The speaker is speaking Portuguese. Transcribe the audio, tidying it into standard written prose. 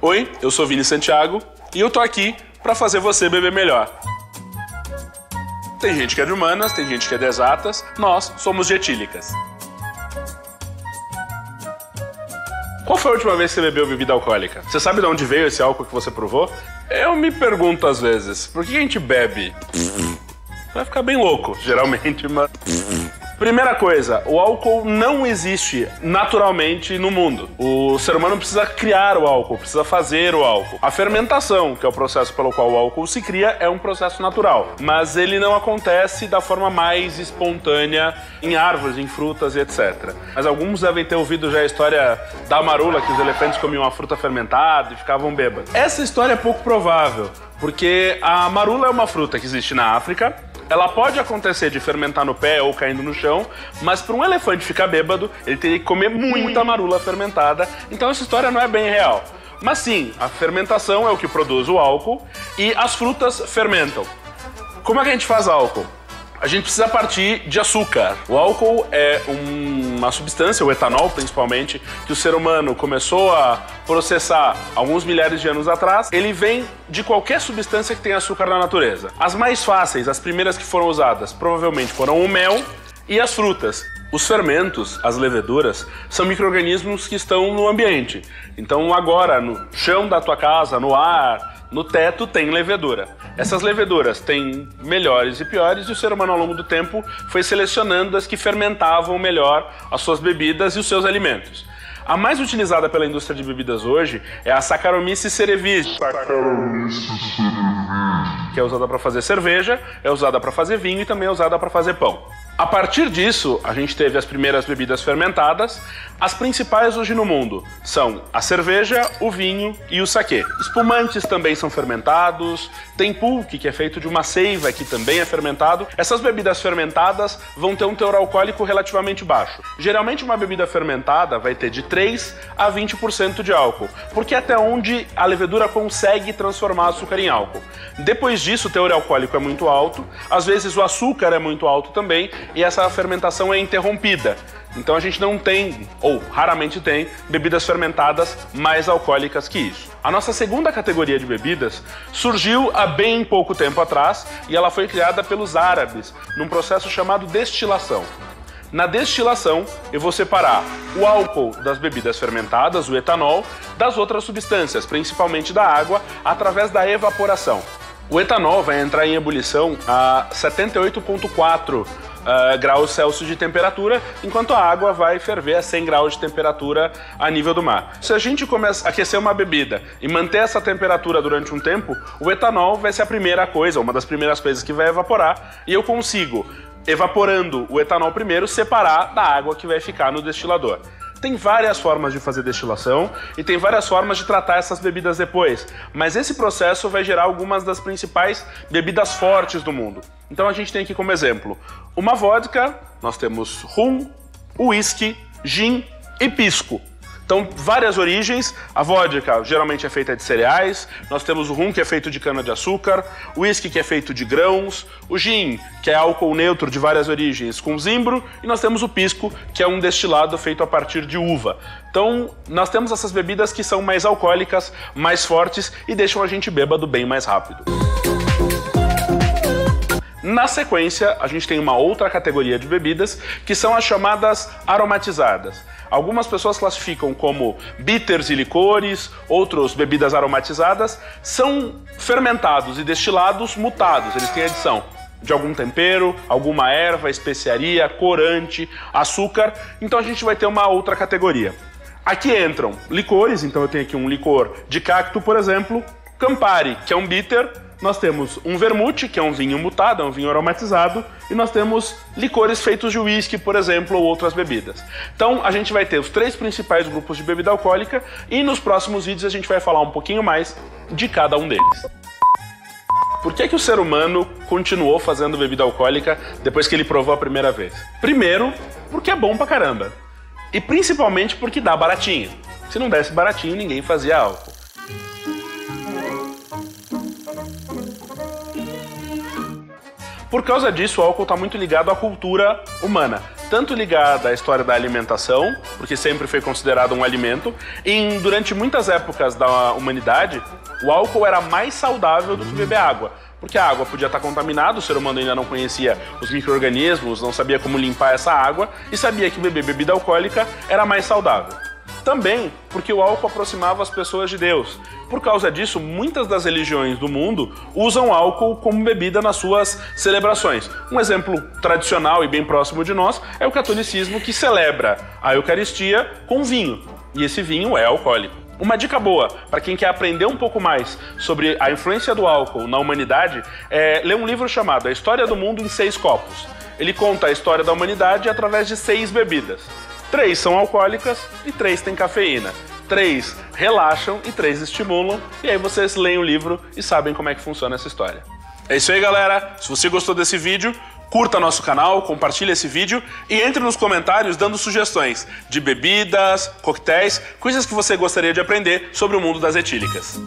Oi, eu sou Vini Santiago e eu tô aqui pra fazer você beber melhor. Tem gente que é de humanas, tem gente que é de exatas, nós somos de etílicas. Qual foi a última vez que você bebeu bebida alcoólica? Você sabe de onde veio esse álcool que você provou? Eu me pergunto às vezes, por que a gente bebe? Vai ficar bem louco, geralmente, mas... Primeira coisa, o álcool não existe naturalmente no mundo. O ser humano precisa criar o álcool, precisa fazer o álcool. A fermentação, que é o processo pelo qual o álcool se cria, é um processo natural. Mas ele não acontece da forma mais espontânea em árvores, em frutas e etc. Mas alguns devem ter ouvido já a história da marula, que os elefantes comiam a fruta fermentada e ficavam bêbados. Essa história é pouco provável, porque a marula é uma fruta que existe na África. Ela pode acontecer de fermentar no pé ou caindo no chão, mas para um elefante ficar bêbado, ele teria que comer muita marula fermentada, então essa história não é bem real. Mas sim, a fermentação é o que produz o álcool e as frutas fermentam. Como é que a gente faz álcool? A gente precisa partir de açúcar. O álcool é uma substância, o etanol principalmente, que o ser humano começou a processar alguns milhares de anos atrás. Ele vem de qualquer substância que tenha açúcar na natureza. As mais fáceis, as primeiras que foram usadas, provavelmente foram o mel e as frutas. Os fermentos, as leveduras, são micro-organismos que estão no ambiente. Então agora, no chão da tua casa, no ar, no teto, tem levedura. Essas leveduras têm melhores e piores e o ser humano ao longo do tempo foi selecionando as que fermentavam melhor as suas bebidas e os seus alimentos. A mais utilizada pela indústria de bebidas hoje é a Saccharomyces cerevisiae, que é usada para fazer cerveja, é usada para fazer vinho e também é usada para fazer pão. A partir disso, a gente teve as primeiras bebidas fermentadas. As principais hoje no mundo são a cerveja, o vinho e o saquê. Espumantes também são fermentados, tem pulque, que é feito de uma seiva, que também é fermentado. Essas bebidas fermentadas vão ter um teor alcoólico relativamente baixo. Geralmente uma bebida fermentada vai ter de 3 a 20% de álcool, porque é até onde a levedura consegue transformar açúcar em álcool. Depois disso, o teor alcoólico é muito alto, às vezes o açúcar é muito alto também, e essa fermentação é interrompida. Então a gente não tem, ou raramente tem, bebidas fermentadas mais alcoólicas que isso. A nossa segunda categoria de bebidas surgiu há bem pouco tempo atrás e ela foi criada pelos árabes num processo chamado destilação. Na destilação, eu vou separar o álcool das bebidas fermentadas, o etanol, das outras substâncias, principalmente da água, através da evaporação. O etanol vai entrar em ebulição a 78,4 graus Celsius de temperatura, enquanto a água vai ferver a 100 graus de temperatura a nível do mar. Se a gente começa a aquecer uma bebida e manter essa temperatura durante um tempo, o etanol vai ser a primeira coisa, uma das primeiras coisas que vai evaporar, e eu consigo, evaporando o etanol primeiro, separar da água que vai ficar no destilador. Tem várias formas de fazer destilação e tem várias formas de tratar essas bebidas depois, mas esse processo vai gerar algumas das principais bebidas fortes do mundo. Então a gente tem aqui como exemplo uma vodka, nós temos rum, uísque, gin e pisco. Então, várias origens. A vodka geralmente é feita de cereais, nós temos o rum, que é feito de cana-de-açúcar, o uísque, que é feito de grãos, o gin, que é álcool neutro de várias origens com zimbro, e nós temos o pisco, que é um destilado feito a partir de uva. Então, nós temos essas bebidas que são mais alcoólicas, mais fortes e deixam a gente bêbado bem mais rápido. Na sequência, a gente tem uma outra categoria de bebidas, que são as chamadas aromatizadas. Algumas pessoas classificam como bitters e licores, outros bebidas aromatizadas, são fermentados e destilados mutados, eles têm adição de algum tempero, alguma erva, especiaria, corante, açúcar, então a gente vai ter uma outra categoria. Aqui entram licores, então eu tenho aqui um licor de cacto, por exemplo, Campari, que é um bitter. Nós temos um vermute, que é um vinho mutado, é um vinho aromatizado, e nós temos licores feitos de uísque, por exemplo, ou outras bebidas. Então, a gente vai ter os 3 principais grupos de bebida alcoólica e nos próximos vídeos a gente vai falar um pouquinho mais de cada um deles. Por que o ser humano continuou fazendo bebida alcoólica depois que ele provou a primeira vez? Primeiro, porque é bom pra caramba. E principalmente porque dá baratinho. Se não desse baratinho, ninguém fazia álcool. Por causa disso, o álcool está muito ligado à cultura humana. tanto ligada à história da alimentação, porque sempre foi considerado um alimento, e durante muitas épocas da humanidade, o álcool era mais saudável do que beber água. Porque a água podia estar contaminada, o ser humano ainda não conhecia os micro-organismos, não sabia como limpar essa água e sabia que beber bebida alcoólica era mais saudável. Também porque o álcool aproximava as pessoas de Deus. Por causa disso, muitas das religiões do mundo usam álcool como bebida nas suas celebrações. Um exemplo tradicional e bem próximo de nós é o catolicismo, que celebra a Eucaristia com vinho. E esse vinho é alcoólico. Uma dica boa para quem quer aprender um pouco mais sobre a influência do álcool na humanidade é ler um livro chamado A História do Mundo em 6 Copos. Ele conta a história da humanidade através de 6 bebidas. 3 são alcoólicas e 3 têm cafeína. 3 relaxam e 3 estimulam. E aí vocês leem o livro e sabem como é que funciona essa história. É isso aí, galera. Se você gostou desse vídeo, curta nosso canal, compartilhe esse vídeo e entre nos comentários dando sugestões de bebidas, coquetéis, coisas que você gostaria de aprender sobre o mundo das etílicas.